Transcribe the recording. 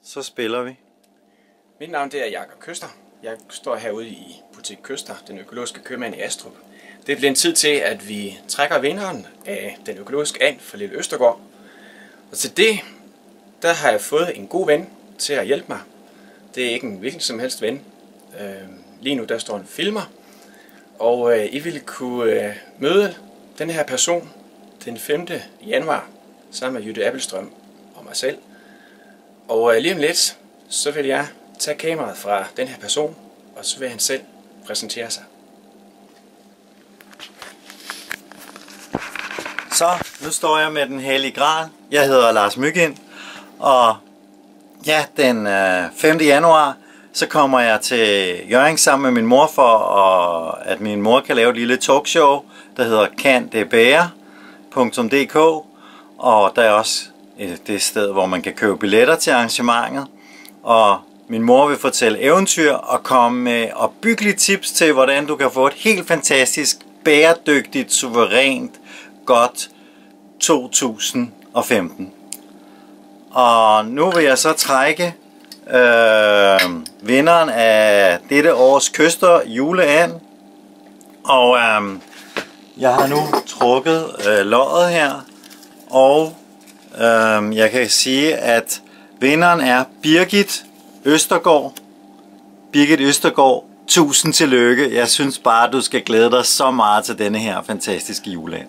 Så spiller vi. Mit navn det er Jakob Køster. Jeg står herude i Butik Køster, den økologiske købmand i Astrup. Det bliver en tid til, at vi trækker vinderen af den økologiske and for Lille Østergaard. Og til det, der har jeg fået en god ven til at hjælpe mig. Det er ikke en hvilken som helst ven. Lige nu der står en filmer, og I vil kunne møde den her person den 5. januar sammen med Jytte Appelstrøm og mig selv. Og lige om lidt, så vil jeg tage kameraet fra den her person, og så vil han selv præsentere sig. Så, nu står jeg med den hellige gral. Jeg hedder Lars Myggind, og ja, den 5. januar, så kommer jeg til Hjørring sammen med min mor for, at min mor kan lave et lille talkshow, der hedder kandetbære.dk, og der er også det sted, hvor man kan købe billetter til arrangementet, og min mor vil fortælle eventyr og komme med opbyggelige tips til, hvordan du kan få et helt fantastisk, bæredygtigt, suverænt, godt 2015. Og nu vil jeg så trække vinderen af dette års Køster juleand. Og jeg har nu trukket loddet her, og jeg kan sige, at vinderen er Birgit Østergaard. Birgit Østergaard, tusind tillykke. Jeg synes bare, du skal glæde dig så meget til denne her fantastiske juleand.